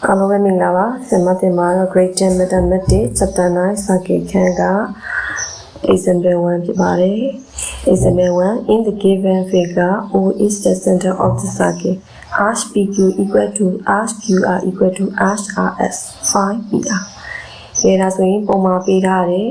အားလုံးပဲမင်္ဂလာပါဆင်မတင်မှာတော့ Grade 10 Mathematics Chapter 9 Circuit ခန်းက Example 1 ဖြစ်ပါတယ် Example 1 In the given figure O is the center of the circuit Arch PQ equal to Arch QR equal to Arch RS find PR ဒါဆိုရင်ပုံမှာပေးထားတယ်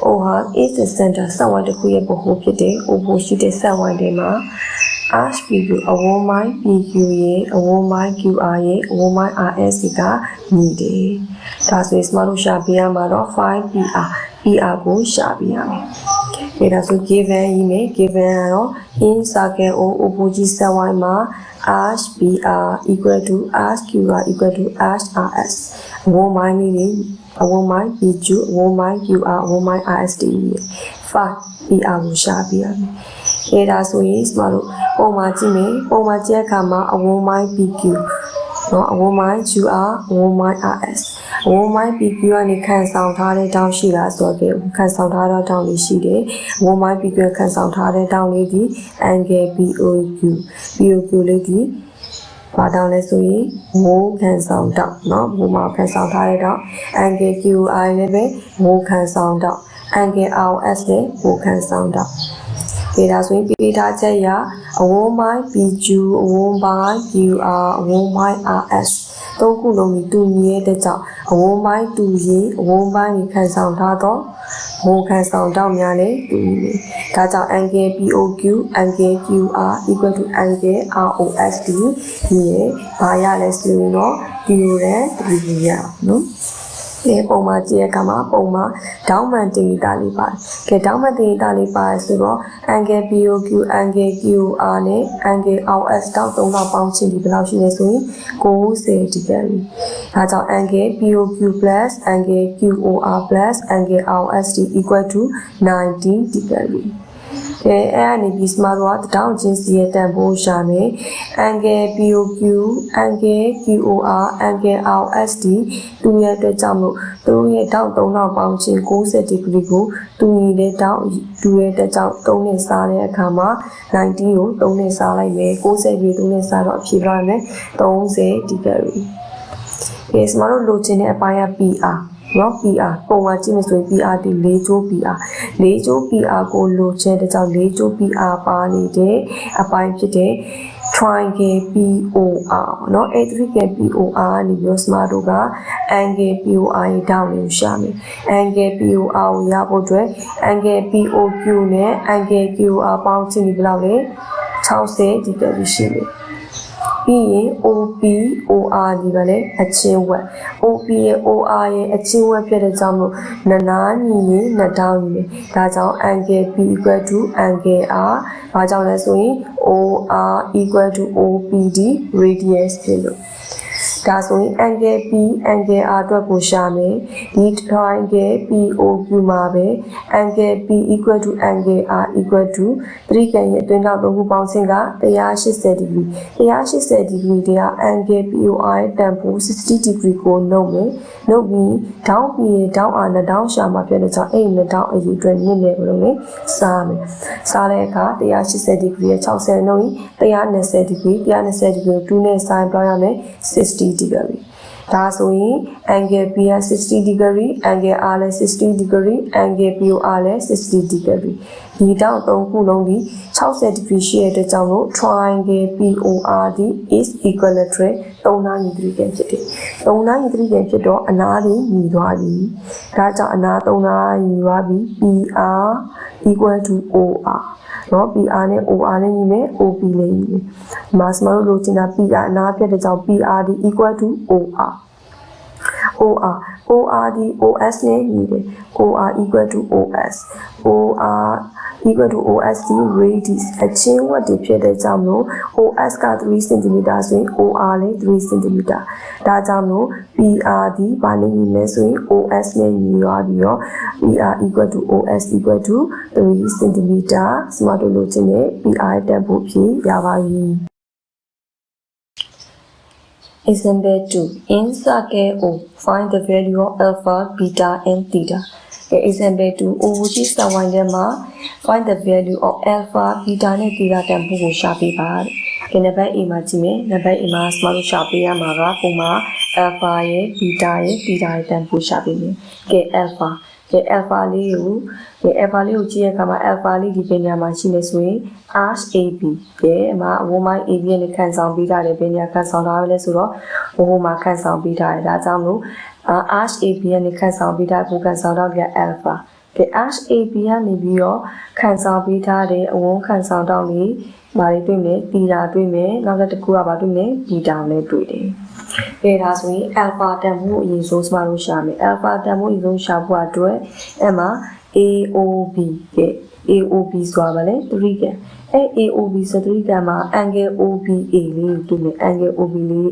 O ဟာ is the center ဆက်ဝိုင်းတစ်ခုရဲ့ဗဟိုဖြစ်တယ် O ဘိုရှိတဲ့ဆက်ဝိုင်းတွေမှာArch PQ အဝန်းပိုင်း PQ ရဲ့အဝန်းပိုင်း QR ရဲ့အဝန်းပိုင်း RS ကညီတယ်။ဒါဆိုရင်စမတို့ရှာပြရမှာတော့ find PR ကိုရှာပြရမယ်။ဒါဆို given ရေးမယ် given ကတော့ in circle O အပူကြီးဆက်ဝိုင်းမှာ Arch PR equal to Arch QR equal to Arch RS အဝန်းပိုင်းလေးတွေအဝန်းပိုင်း PQ အဝန်းပိုင်း QR အဝန်းပိုင်း RS တွေ find PR ကိုရှာပြရမယ်။ဒါဆိုရင်စမတို့ပုံမှာကြည့်မယ်ပုံမှာကြည့်အခါမှာအဝန်းပိုင်း PQ เนาะအဝန်းပိုင်း QR အဝန်းပိုင်း RS အဝန်းပိုင်း PQ ကနေခန့်ဆောင်ထားတဲ့တောင်းရှိတာဆိုတော့ခန့်ဆောင်ထားတဲ့တောင်းလေးရှိတယ်အဝန်းပိုင်း PQ ခန့်ဆောင်ထားတဲ့တောင်းလေးဒီ angle BOQ လေးဒီဘာတောင်းလဲဆိုရင်မိုးခန့်ဆောင်တောင်းเนาะမိုးမှာခန့်ဆောင်ထားတဲ့တောင်း angle QI လည်းပဲမိုးခန့်ဆောင်တောင်း angle RS လည်းမိုးခန့်ဆောင်တောင်းဒါဆိုရင်ပေးထားချက်ရအဝန်းပိုင်း PQ အဝန်းပိုင်း QR အဝန်းပိုင်း RS သုံးခုလုံးကိုတူညီတဲ့ကြောင့်အဝန်းပိုင်းတူရင်အဝန်းပိုင်းကိုခန့်ဆောင်ထားတော့မိုးခန့်ဆောင်တော့များလည်းတူညီတယ်။ဒါကြောင့် angle POQ angle QR equal to angle ROS ဒီရဲ့ဘာရလဲဆိုရင်တော့ theorem ဒီရနော်ဒီပုံမှာကြည့်ရကမှာပုံမှာဒေါင်းမှန်တင်တာလေးပါတယ်။ကဲဒေါင်းမှန်တင်တာလေးပါတယ်ဆိုတော့ angle POQ angle QR နဲ့ angle RS တောက်3လောက်ပေါင်းချင်းဒီဘယ်လောက်ရှိလဲဆိုရင်90 degree ။ဒါကြောင့် angle POQ plus angle QOR plus angle RS equal to 90 degree ။အဲ့အနေပြီးစမတော့တောင်းချင်းစီရဲ့တန်ဖိုးရှာမယ် angle POQ angle QOR angle RS တူရဲ့အတွက်ကြောင့်မို့သူတို့ရဲ့တောင်း3လောက်ပေါင်းချင်း90 degree ကိုတူညီတဲ့တောင်းတူရဲ့အတွက်ကြောင့်3နဲ့စားတဲ့အခါမှာ90ကို3နဲ့စားလိုက်မယ်90ကို3နဲ့စားတော့အဖြေပြရမယ်30 degree ဒီစမတို့လိုချင်တဲ့အပိုင်းက PRနော် PR ပုံမှန်ကြည့်မယ်ဆိုရင် PR ဒီ၄ကျိုး PR ၄ကျိုး PR ကိုလိုချင်တဲ့ကြောင့်၄ကျိုး PR ပါနေတဲ့အပိုင်းဖြစ်တဲ့ triangle POR เนาะ triangle POR နေပြီးစမတို့က angle POR ရဲ့တောင်းလေးရှာမယ် angle POR ကိုရဖို့အတွက် angle POQ နဲ့ angle QR ပေါင်းချင်းဒီဘယ်လောက်လဲ60 degree ရှိတယ်ပြီးရင် OP OR ဒီကလည်းအချင်းဝက် OP ရဲ့ OR ရဲ့အချင်းဝက်ဖြစ်တဲ့ကြောင့်မို့နှစ်နားညီရင်နှစ်တောင်းညီတယ်ဒါကြောင့် angle P equal to angle R ဘာကြောင့်လဲဆိုရင် OR equal to OPD radius ဖြစ်လို့ဒါဆိုရင် angle P angle R အတွက်ကိုရှာမယ်ဒီ triangle POQ မှာပဲ angle P equal to angle R equal to 3ကန်ရဲ့အတွင်းနောက်သုံးခုပေါင်းခြင်းက180 degree 180 degree တွေက angle POR ရဲ့တန်ဖိုး60 degree ကိုနှုတ်မယ်နှုတ်ပြီးဒေါင်း P ရဲ့ဒေါင်း R နှစ်တောင်းရှာမှာဖြစ်တဲ့ကြောင့်အဲ့နှစ်တောင်းအရေးအတွက်နည်းနည်းဘယ်လိုလဲစားမယ်စားတဲ့အခါ180 degree ရဲ့60နှုတ်ရင်120 degree 120 degree 2နဲ့ဆိုင်ပြောရမယ်60 degree ဒါဆိုရင် angle P က60 degree angle R လည်း60 degree angle POR လည်း60 degree ဒီတောင်းသုံးခုလုံးဒီ60 degree ရှိတဲ့အတွက်ကြောင့်လို့ triangle POR ဒီ is equilateral 3နားညီ3ပြန်ဖြစ်တယ်3နားညီ3ပြန်ဖြစ်တော့အနားလေးညီသွားပြီဒါကြောင့်အနား3နားညီသွားပြီ PR equal to ORနော် PR နဲ့ OR နဲ့ညီမယ် OP လည်းညီမယ်မာစမလို့လိုချင်တာ PR အနားဖြစ်တဲ့ကြောင့် PR ဒီ equal to OR ဒီ OS နဲ့ညီတယ် OR equal to OS OR equal to OS ဒီ radius အချင်းဝက်တွေဖြစ်တဲ့ကြောင့်လို့ OS က3 cm ဆိုရင် OR လည်း3 cm ဒါကြောင့်လို့ PR ဒီဘာနဲ့ညီလဲဆိုရင် OS နဲ့ညီသွားပြီးတော့ PR equal to OS equal to 3 cm စမတို့လိုချင်တဲ့ PR တက်ဖို့ဖြစ်ရပါပြီExample 2 In circle O find the value of alpha beta and theta Example 2 O ကြီးစဝိုင်းထဲမှာ find the value of alpha beta နဲ့ theta တန်ဖိုးကိုရှာပေးပါ ကဲနံပါတ် A မှာကြည့်မယ်နံပါတ် A မှာစမလို့ရှာပေးရမှာကပုံမှာ alpha ရဲ့ beta ရဲ့ beta ရဲ့တန်ဖိုးရှာပေးမယ်ကဲ alpha ကဲ alpha လေးကိုကြည့်ရခါမှာ alpha လေးဒီပညာမှာရှိနေဆိုရင် RAB ကဲအမဝမိုင်း AB နဲ့ခန်းဆောင်ပေးထားတယ်ပညာခန်းဆောင်ထားရလဲဆိုတော့ဝမှာခန်းဆောင်ပေးထားတယ်ဒါကြောင့်မို့RAB နဲ့ခန်းဆောင်ပေးထားကိုခန်းဆောင်တော့ပြ alpha ကဲ RAB ကနေပြီးတော့ခန်းဆောင်ပေးထားတဲ့အဝန်းခန်းဆောင်တော့လေးမာရီတွေ့မယ်တီတာတွေ့မယ်နောက်တစ်ခုကဘာတွေ့လဲဘီတာနဲ့တွေ့တယ်ကဲဒါဆိုရင် alpha တန်ဖိုးအရင်ဆုံးစမလို့ရှာမယ် alpha တန်ဖိုးအရင်ဆုံးရှာဖို့အတွက်အဲ့မှာ AOB ကဲ AOB ဆိုတာဗလဲ3ကဲအဲ့ AOB ဆို3ကမှာ angle OBA လေးတွေ့မယ် angle OB လေး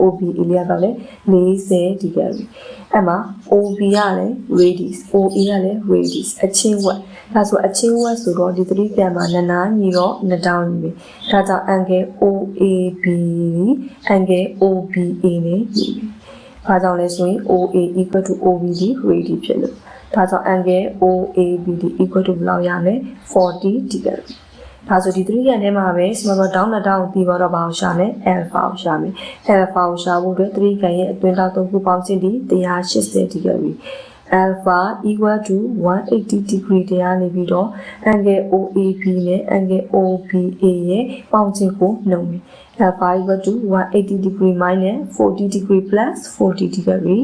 OBA လေးကလည်း40ဒီဂရီအဲ့မှာ OB ကလည်း radius OA ကလည်း radius အချင်းဝက်ဒါဆိုအချင်းဝက်ဆိုတော့ဒီ3ကမှာနနာညီတော့2တောင်းညီပဲဒါကြောင့် angle OAB angle OBA နဲ့ညီပဲဘာကြောင့်လဲဆိုရင် OA equal to OB ဒီ radius ဖြစ်လို့ဒါကြောင့် angle OAB equal to ဘယ်လောက်ရလဲ40 degree ဒါဆိုဒီ3ရက်ထဲမှာပဲ small down တောင်းပြီးတော့ဘာကိုရှာလဲ alpha ကိုရှာမယ် alpha ကိုရှာဖို့အတွက်3ကန်ရဲ့အတွင်းတောင်း3ခုပေါင်းခြင်းဒီ180 degree alpha equal to 180 degree တရားနေပြီးတော့ angle OAB နဲ့ angle OBA ရဲ့ပေါင်းခြင်းကိုနှုတ်မယ် alpha equal to 180 degree minus 40 degree plus 40 degree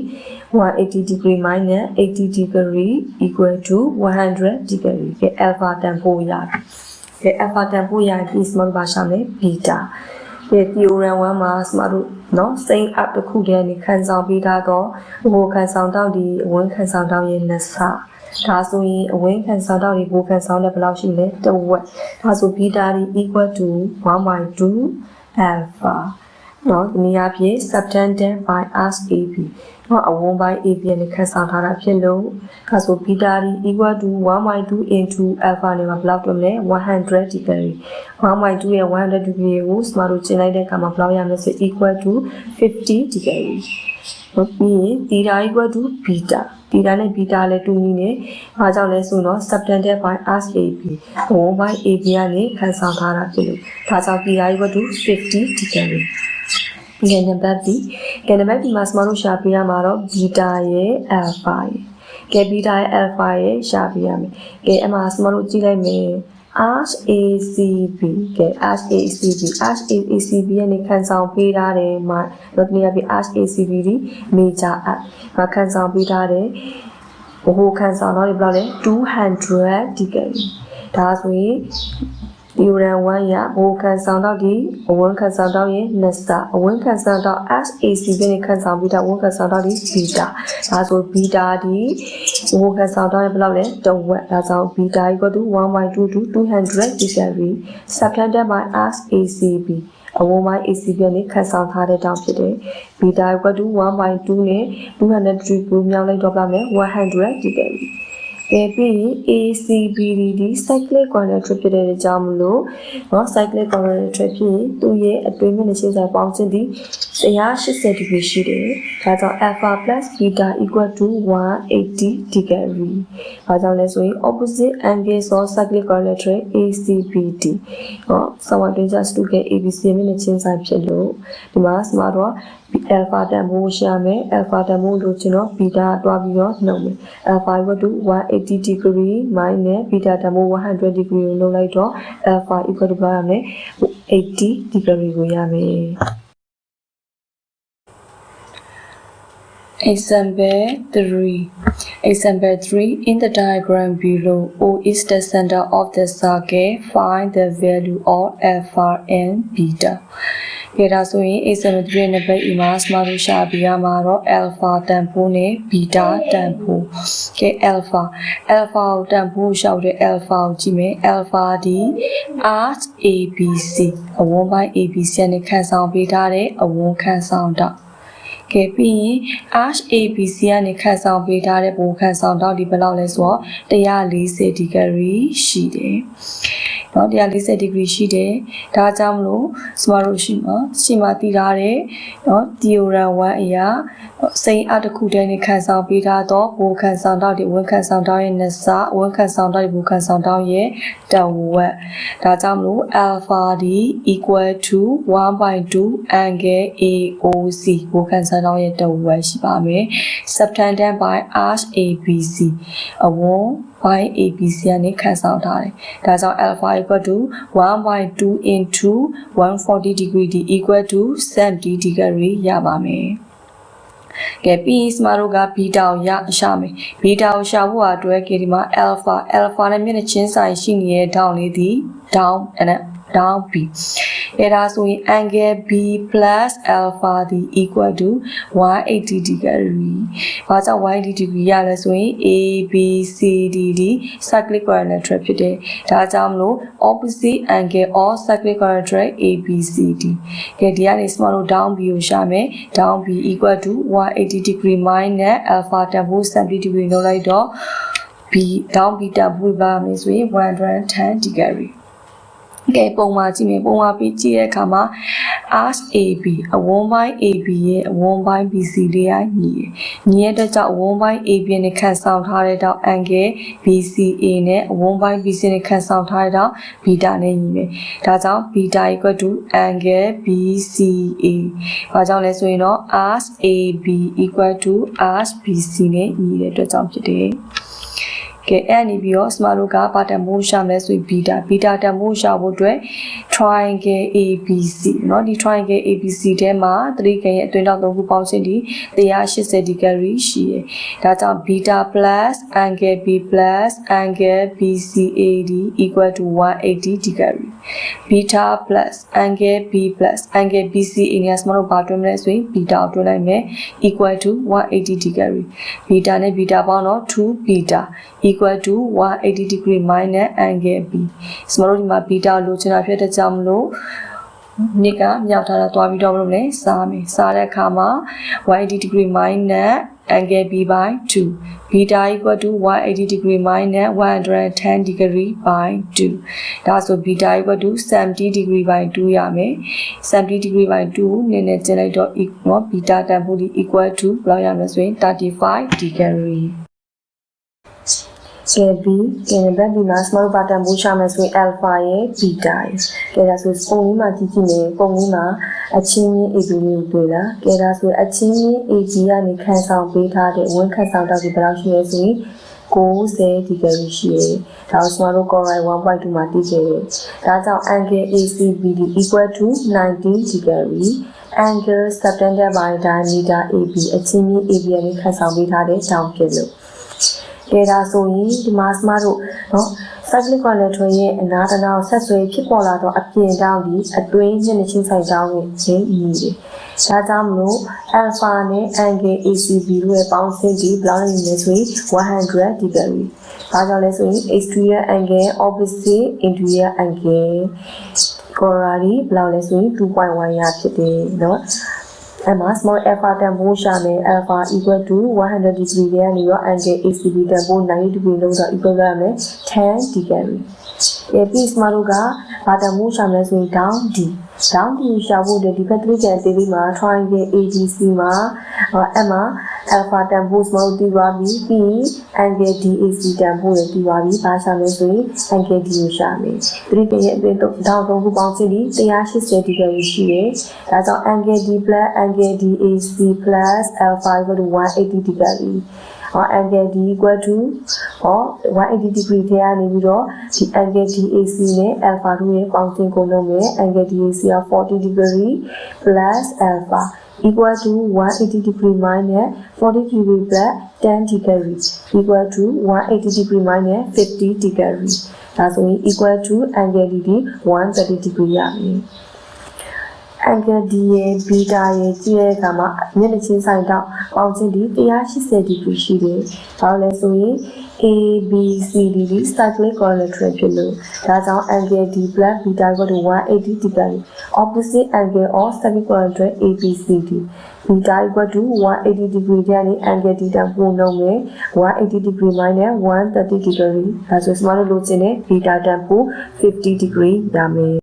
180 degree minus 80 degree equal to 100 degree ကဲ alpha တန်ဖိုးရတယ်ကဲ alpha တန်ဖိုးရပြီး small ဘာရှာလဲ beta ကဲ theorem 1မှာ small တို့နော် same up တစ်ခုတည်းနေခန်းဆောင်ပြီးသားတော့ဘိုခန်းဆောင်တော့ဒီအဝန်းခန်းဆောင်တော့ရဲ့နှစ်ဆဒါဆိုရင်အဝန်းခန်းဆောင်တော့ဒီဘိုခန်းဆောင်တဲ့ဘယ်လောက်ရှိလဲတဝက်ဒါဆို beta ဒီ equal to 1/2 alpha နော်ဒီနေရာဖြစ် subtended by RAB နော်အဝန်းပိုင်း AB နဲ့ခန်းဆောင်ထားတာဖြစ်လို့ဒါဆို beta ဒီ equal to 1/2 into alpha နဲ့မှာဘယ်လောက်တွေ့မလဲ100 degree 1/2 ရဲ့100 degree ကိုစမတို့ကျင်လိုက်တဲ့အခါမှာဘယ်လောက်ရမလဲဆို equal to 50 degree ဟုတ်ပြီးရင် theta equal to beta theta နဲ့ beta လည်းတူညီနေဘာကြောင့်လဲဆိုတော့ subtended by RAB အဝန်းပိုင်း AB ကနေခန်းဆောင်ထားတာဖြစ်လို့ဒါကြောင့် theta equal to 50 degreeကဲနံပါတ် B ကဲနံပါတ် B မှာစမလို့ရှာပေးရမှာတော့ beta ရဲ့ alpha ရဲ့ကဲ beta ရဲ့ alpha ရဲ့ရှာပေးရမယ်ကဲအမှာစမလို့ကြည့်လိုက်မယ် RACB ကဲ RACB ရဲ့နေခန်းဆောင်ပေးထားတယ်မှာတော့ဒီနေရာပြ RACB ဒီ major up မှာခန်းဆောင်ပေးထားတယ်ဘိုခန်းဆောင်တော့ဒီဘယ်လောက်လဲ200 degree ဒါဆိုရင်theorem 1ရဘိုခန်းဆောင်တော့ဒီအဝန်းခန်းဆောင်တော့ရဲ့နှစ်ဆအဝန်းခန်းဆောင်တော့ RACB နဲ့ခန်းဆောင်ပြီးတော့အဝန်းခန်းဆောင်တော့ဒီ beta ဒါဆို beta ဒီဘိုခန်းဆောင်တော့ရဲ့ဘယ်လောက်လဲတဝက်ဒါကြောင့် beta equal to 1/2 to 200 degree subtended by RACB အဝန်းပိုင်း ACB နဲ့ခန်းဆောင်ထားတဲ့တောင်ဖြစ်တယ် beta equal to 1/2 နဲ့200 degree ကိုမြောက်လိုက်တော့ပါမယ်100 degreeကဲပြီး ACBD ဒီ cyclic quadratic ဖြစ်တဲ့အကြောင်းမလို့နော် cyclic quadratic ဖြစ်ရင်သူ့ရဲ့အတွင်းမျက်နှာချင်းစာပေါင်းခြင်းဒီ180 degree ရှိတယ်ဒါကြောင့် alpha plus beta equal to 180 degree ဘာကြောင့်လဲဆိုရင် opposite angles of cyclic quadratic ACBD ဟော someone just to get ABC မျက်နှာချင်းစာဖြစ်လို့ဒီမှာစမတော့alpha တန်ဖိုးရှာမယ် alpha တန်ဖိုးလို့ကျွန်တော် beta တွားပြီးတော့နှုတ်မယ် alpha equal to 180 degree minus beta တန်ဖိုး100 degree ကိုလုပ်လိုက်တော့ alpha equal to ဘာရမလဲ80 degree ကိုရမယ် Example 3 in the diagram below O is the center of the circle find the value of alpha and betaကဲဒါဆိုရင် example 3နဲ့ပဲ image မှာလို့ရှာပြရမှာတော့ alpha တန်ဖိုးနဲ့ beta တန်ဖိုးကဲ alpha ကိုတန်ဖိုးရှောက်တဲ့ alpha ကိုကြည့်မယ် alpha ဒီ arc ABC အဝန်းပိုင်း ABC နဲ့ခန်းဆောင်ပေးထားတဲ့အဝန်းခန်းဆောင်တော့ကဲပြီးရင် arc ABC ကနေခန်းဆောင်ပေးထားတဲ့ဘိုးခန်းဆောင်တော့ဒီဘယ်လောက်လဲဆိုတော့140 degree ရှိတယ်က နော်140 degree ရှိတယ်ဒါကြောင့်မလို့စမတို့ရှိမှာတည်ထားတဲ့နော် theorem 1အရာစိန်အတစ်ခုတည်းနဲ့ခန်းဆောင်ပေးထားတော့ဘိုခန်းဆောင်တော့ဒီဝန်ခန်းဆောင်တော့ရဲ့နစဝန်ခန်းဆောင်တော့ဒီဘိုခန်းဆောင်တော့ရဲ့တဝက်ဒါကြောင့်မလို့ alpha ဒီ equal to 1/2 angle AOC ဘိုခန်းဆောင်တော့ရဲ့တဝက်ရှိပါမယ် subtended by arc ABC အဝန်း by ABC ကနေခန်းဆောင်ထားတယ်ဒါကြောင့် alpha equal to 1/2 into 140 degree d equal to 70 degree ရပါမယ်ကဲပြီးစမတို့ကဘီတာကိုရှာမယ်ဘီတာကိုရှာဖို့အတွက်ကဒီမှာ alpha နဲ့မျက်နှာချင်းဆိုင်ရှိနေတဲ့ဒေါင်းလေးဒီ down B အဲ့ဒါဆိုရင် angle B plus alpha ဒီ equal to 180 degree ဘာကြောင့် 180 degree ရလဲဆိုရင် ABCD ဒီ cyclic quadrilateral ဖြစ်တယ်ဒါကြောင့်မလို့ opposite angle of cyclic quadrilateral ABCD ကဲဒီကနေစမတို့ down B ကိုရှာမယ် down B equal to 180 degree minus alpha တန်ဖိုး70 degree လုပ်လိုက်တော့ B down B တန်ဖိုးပါမယ်ဆိုရင်110 degreeကဲပုံမှာကြည့်မယ်ပုံမှာပြီးကြည့်တဲ့အခါမှာ arc AB အဝန်းပိုင်း AB ရဲ့အဝန်းပိုင်း BC လေးကညီရဲ့အတွက်ကြောင့်အဝန်းပိုင်း AB နဲ့ခန်းဆောင်ထားတဲ့တော့ angle BCA နဲ့အဝန်းပိုင်း BC နဲ့ခန်းဆောင်ထားတဲ့တော့ beta နဲ့ညီမယ်ဒါကြောင့် beta equal to angle BCA ဘာကြောင့်လဲဆိုရင်တော့ arc AB equal to arc BC နဲ့ညီတဲ့အတွက်ကြောင့်ဖြစ်တယ်ကဲအဲ့နေပြီးတော့စမတို့ကပါတန်မိုးရှာမယ်ဆိုပြီးဘီတာတန်မိုးရှာဖို့အတွက် triangle ABC เนาะဒီ triangle ABC ထဲမှာ3ကရဲ့အတွင်းတောက်3ခုပေါင်းခြင်းဒီ180 degree ရှိတယ်ဒါကြောင့် beta plus angle B plus angle BCAD equal to 180 degree beta plus angle B plus angle BCA နဲ့စမတို့ဘာတွဲမလဲဆိုရင် beta ကိုတွဲလိုက်မယ် equal to 180 degree beta နဲ့ beta ပေါင်းတော့ 2 beta equal to 180 degree minus angle B စမတို့ဒီမှာ beta လိုချင်တာဖြစ်တဲ့ကြောင့်မလို့နိကမြောက်ထားတာတွားပြီးတော့မလို့လဲစားမယ်စားတဲ့အခါမှာ180 degree minus angle B by 2 beta equal to 180 degree minus 110 degree by 2ဒါဆို beta equal to 70 degree by 2ရမယ်70 degree by 2နည်းနည်းကျင်လိုက်တော့ equal beta တန်ဖိုးဒီ equal to ဘယ်လောက်ရမလဲဆိုရင်35 degree KB ကဲဘက်ဒီမှာစမတို့ပါတန်ဖိုးရှာမယ်ဆိုရင် alpha ရဲ့ beta ရဲ့ကဲဒါဆိုပုံလေးမှာကြည့်မယ်ပုံလေးမှာအချင်းချင်း AB လေးကိုတွေ့လားကဲဒါဆိုအချင်းချင်း AB ကနေခန်းဆောင်ပေးထားတဲ့ဝန်ခန်းဆောင်တော့ဒီဘယ်လောက်ရှိလဲဆိုရင်90 degree ရှိတယ်ဒါဆိုစမတို့ chloride 1.2 မှာတည်ခဲ့တယ်ဒါကြောင့် angle ACBD equal to 90 degree angle subtended by diameter AB အချင်းချင်း AB ကနေခန်းဆောင်ပေးထားတဲ့ကြောင့်ဖြစ်လို့ကဲဒါဆိုရင်ဒီမှာစမတို့เนาะ cyclic quadrilateral ရဲ့အနာတနာကိုဆက်ဆွဲဖြစ်ပေါ်လာတော့အပြင်တောင်းဒီအတွင်းညနေချင်းဆိုင်တောင်းကိုချင်းညီတယ်။ဒါကြောင့်မလို့ alpha နဲ့ angle ACB တို့ရဲ့ပေါင်းစပ်ဒီဘယ်လောက်လဲဆိုရင်100 degree ။ဒါကြောင့်လဲဆိုရင် exterior angle opposite interior angle corollary ဘယ်လောက်လဲဆိုရင် 2.1 ရဖြစ်တယ်เนาะအဲ့မှာ small alpha တန်ဖိုးရှာမယ် alpha equal to 100 degree ရဲ့နေရော angle ACB တန်ဖိုး90 degree လို့တော့ equal ရမယ်10 degree ရဲ့ပြီး small တို့ကဘာတန်ဖိုးရှာမယ်ဆိုရင် down D ရှာဖို့ဒီဘက်3ကျန်သေးပြီးမှာ triangle ABC မှာအဲ့မှာ alpha တန်ဖိုး small တီးသွားပြီးပြီး angle DAC တန်ဖိုးလည်းတီးသွားပြီးဘာရှာမယ်ဆိုရင် angle D ကိုရှာမယ်3ကျန်ရဲ့အတွင်းတောင်း3ခုပေါင်းခြင်းဒီ180 degree ရှိတယ်ဒါကြောင့် angle D plus angle DAC plus alpha equal to 180 degree angle D equal to 180 degree ထဲကနေပြီးတော့ဒီ angle DAC နဲ့ alpha တို့ရဲ့ပေါင်းခြင်းကုန်လုံးနဲ့ angle DAC က40 degree plus alpha equal to 180 degree minus 40 degree plus 10 degree equal to 180 degree minus 50 degree ဒါဆိုရင် equal to angle D 130 degree ရပြီ angle D ရဲ့ beta ရဲ့ကြည့်တဲ့အခါမှာမျက်နှာချင်းဆိုင်တော့ပေါင်းခြင်းဒီ180 degree ရှိတယ်။ဘာလို့လဲဆိုရင် ABCD ဒီ cyclic quadrilateral ဖြစ်လို့ဒါကြောင့် angle D plus beta equal to 180 degree opposite angle of cyclic quadrilateral ABCD beta equal to 180 degree တဲ့ angle D တောင်ပို့နှုံးမယ်180 degree minus 130 degree ဒါဆိုစမလို့လိုချင်တဲ့ beta တန်ဖို့50 degree ရမယ်